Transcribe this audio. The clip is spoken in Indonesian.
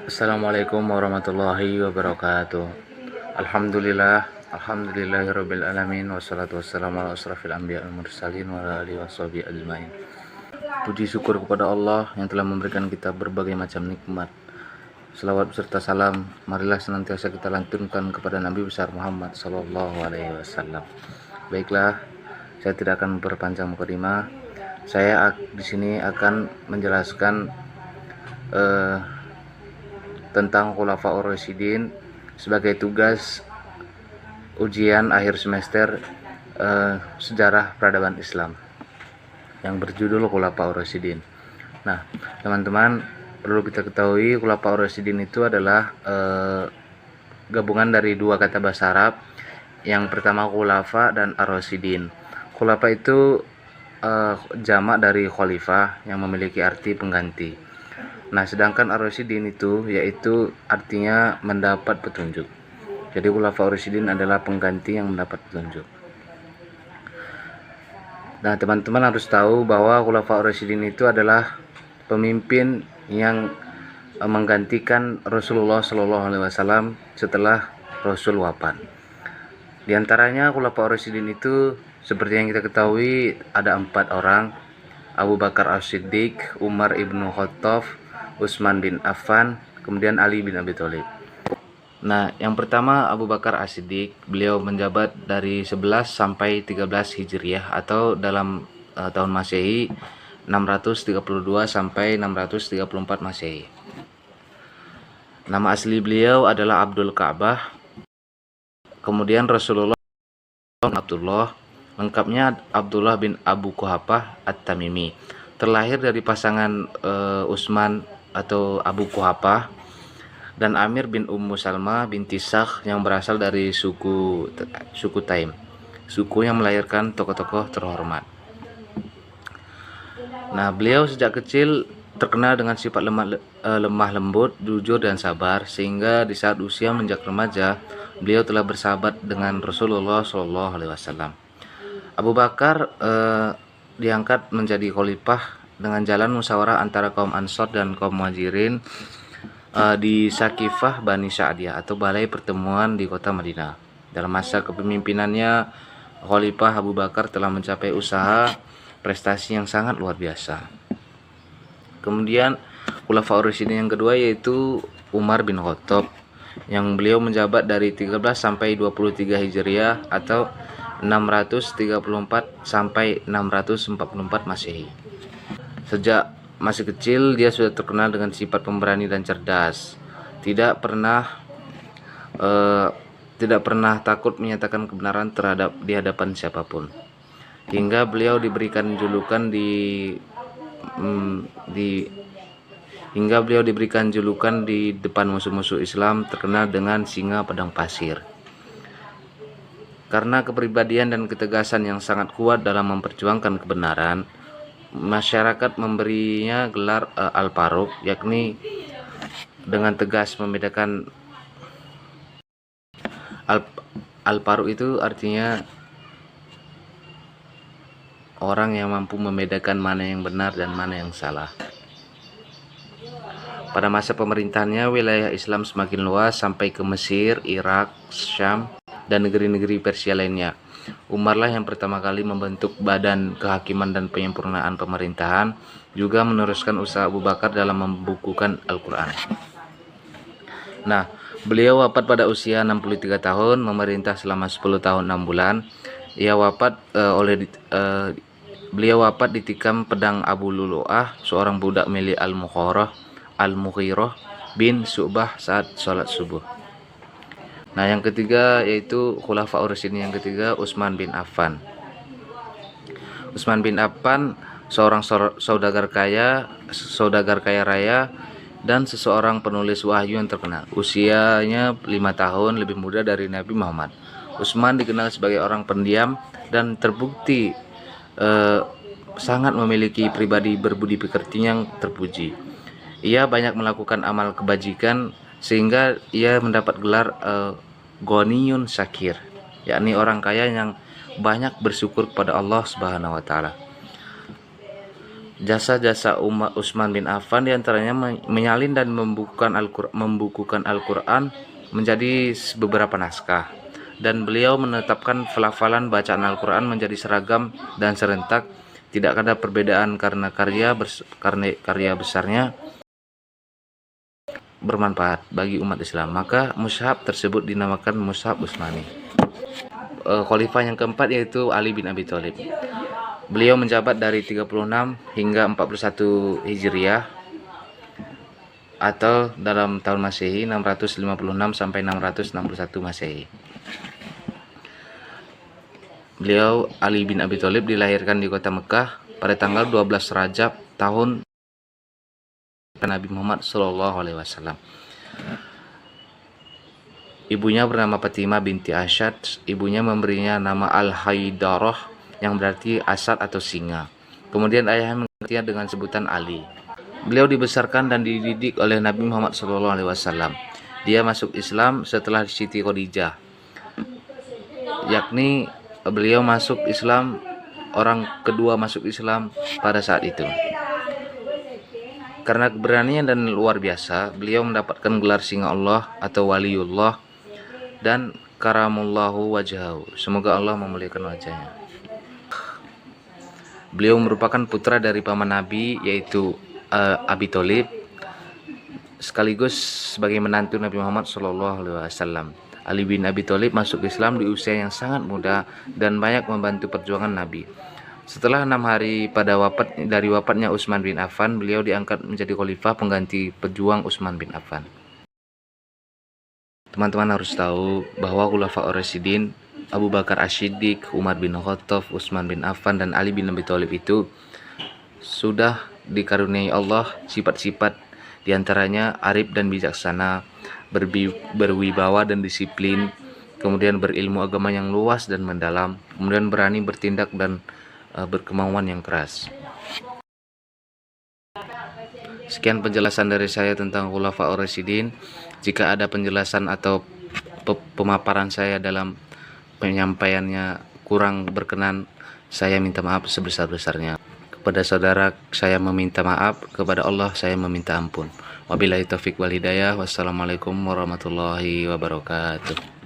Assalamualaikum warahmatullahi wabarakatuh. Alhamdulillahirabbil alamin wassalatu wassalamu ala asrofil anbiya wal mursalin wa ala alihi washabihi ajmain. Puji syukur kepada Allah yang telah memberikan kita berbagai macam nikmat. Selawat beserta salam marilah senantiasa kita lantunkan kepada Nabi besar Muhammad sallallahu alaihi wasallam. Baiklah, saya tidak akan memperpanjang mukadimah. Saya di sini akan menjelaskan tentang Khulafaur Rasyidin sebagai tugas ujian akhir semester sejarah peradaban Islam yang berjudul Khulafaur Rasyidin. Nah, teman-teman, perlu kita ketahui Khulafaur Rasyidin itu adalah gabungan dari dua kata bahasa Arab. Yang pertama khulafa dan ar-rasyidin. Khulafa itu jamak dari khalifah yang memiliki arti pengganti. Nah, sedangkan ar-rasyidin itu yaitu artinya mendapat petunjuk. Jadi khulafaur rasyidin adalah pengganti yang mendapat petunjuk. Nah, teman-teman harus tahu bahwa khulafaur rasyidin itu adalah pemimpin yang menggantikan Rasulullah Shallallahu alaihi wasallam setelah Rasul wafat. Di antaranya khulafaur rasyidin itu seperti yang kita ketahui ada 4 orang: Abu Bakar As-Siddiq, Umar ibnu Khattab, Utsman bin Affan, kemudian Ali bin Abi Thalib. Nah, yang pertama Abu Bakar As-Siddiq, beliau menjabat dari 11 sampai 13 Hijriah atau dalam tahun Masehi 632 sampai 634 Masehi. Nama asli beliau adalah Abdul Ka'bah. Kemudian Rasulullah Abdullah, lengkapnya Abdullah bin Abu Quhafah At-Tamimi. Terlahir dari pasangan Utsman atau Abu Quhafah dan Amir bin Ummu Salma binti Sakh yang berasal dari suku Taim, suku yang melahirkan tokoh-tokoh terhormat. Nah, beliau sejak kecil terkenal dengan sifat lemah lembut, jujur dan sabar, sehingga di saat usia menginjak remaja beliau telah bersahabat dengan Rasulullah Shallallahu alaihi wasallam. Abu Bakar diangkat menjadi khalifah dengan jalan musyawarah antara kaum Ansor dan kaum Muhajirin di Sakifah Bani Sa'diyah atau balai pertemuan di kota Madinah. Dalam masa kepemimpinannya, Khalifah Abu Bakar telah mencapai usaha prestasi yang sangat luar biasa. Kemudian Khulafaur Rasyidin yang kedua yaitu Umar bin Khattab, yang beliau menjabat dari 13 sampai 23 Hijriah atau 634 sampai 644 Masehi. Sejak masih kecil dia sudah terkenal dengan sifat pemberani dan cerdas. Tidak pernah takut menyatakan kebenaran di hadapan siapapun. Hingga beliau diberikan julukan di depan musuh-musuh Islam, terkenal dengan singa padang pasir. Karena kepribadian dan ketegasan yang sangat kuat dalam memperjuangkan kebenaran, masyarakat memberinya gelar Al-Faruq, yakni dengan tegas membedakan. Al-Faruq itu artinya orang yang mampu membedakan mana yang benar dan mana yang salah. Pada masa pemerintahannya, wilayah Islam semakin luas sampai ke Mesir, Irak, Syam, dan negeri-negeri Persia lainnya. Umarlah yang pertama kali membentuk badan kehakiman dan penyempurnaan pemerintahan, juga meneruskan usaha Abu Bakar dalam membukukan Al-Quran. Nah, beliau wafat pada usia 63 tahun, memerintah selama 10 tahun 6 bulan. Beliau wafat ditikam pedang Abu Lulu'ah, seorang budak milik Al-Mughirah bin Syu'bah saat sholat subuh. Nah, yang ketiga yaitu Khulafaur Rasyidin yang ketiga, Utsman bin Affan. Utsman bin Affan seorang saudagar kaya raya dan seseorang penulis wahyu yang terkenal. Usianya 5 tahun lebih muda dari Nabi Muhammad. Utsman dikenal sebagai orang pendiam dan terbukti sangat memiliki pribadi berbudi pekerti yang terpuji. Ia banyak melakukan amal kebajikan sehingga ia mendapat gelar Ghaniyun Syakir, yakni orang kaya yang banyak bersyukur kepada Allah Subhanahu wa taala. Jasa-jasa umat Utsman bin Affan diantaranya menyalin dan membukukan Al-Quran menjadi beberapa naskah, dan beliau menetapkan pelafalan bacaan Al-Quran menjadi seragam dan serentak, tidak ada perbedaan karena karya besarnya bermanfaat bagi umat Islam. Maka mushaf tersebut dinamakan mushaf Utsmani. Khalifah yang keempat yaitu Ali bin Abi Thalib. Beliau menjabat dari 36 hingga 41 Hijriah atau dalam tahun Masehi 656 sampai 661 Masehi. Beliau Ali bin Abi Thalib dilahirkan di kota Mekah pada tanggal 12 Rajab tahun Nabi Muhammad SAW. Ibunya bernama Fatimah binti Asyad. Ibunya memberinya nama Al-Haidarah yang berarti asad atau singa. Kemudian ayahnya menggantinya dengan sebutan Ali. Beliau dibesarkan dan dididik oleh Nabi Muhammad SAW. Dia masuk Islam setelah Siti Khadijah, yakni beliau masuk Islam, orang kedua masuk Islam pada saat itu. Karena keberanian dan luar biasa, beliau mendapatkan gelar singa Allah atau waliullah dan karamullahu wajhahu. Semoga Allah memuliakan wajahnya. Beliau merupakan putra dari paman Nabi yaitu Abi Thalib, sekaligus sebagai menantu Nabi Muhammad SAW. Ali bin Abi Thalib masuk Islam di usia yang sangat muda dan banyak membantu perjuangan Nabi. Setelah 6 hari dari wafatnya Utsman bin Affan, beliau diangkat menjadi khalifah pengganti pejuang Utsman bin Affan. Teman-teman harus tahu bahwa Khulafaur Rasyidin, Abu Bakar As-Siddiq, Umar bin Khattab, Utsman bin Affan, dan Ali bin Abi Thalib itu sudah dikaruniai Allah sifat-sifat diantaranya arif dan bijaksana, berwibawa dan disiplin, kemudian berilmu agama yang luas dan mendalam, kemudian berani bertindak dan berkemauan yang keras. Sekian penjelasan dari saya tentang Khulafaur Rasyidin. Jika ada penjelasan atau pemaparan saya dalam penyampaiannya kurang berkenan, saya minta maaf sebesar-besarnya. Kepada saudara saya meminta maaf, kepada Allah saya meminta ampun. Wabillahi taufik wal hidayah. Wassalamualaikum warahmatullahi wabarakatuh.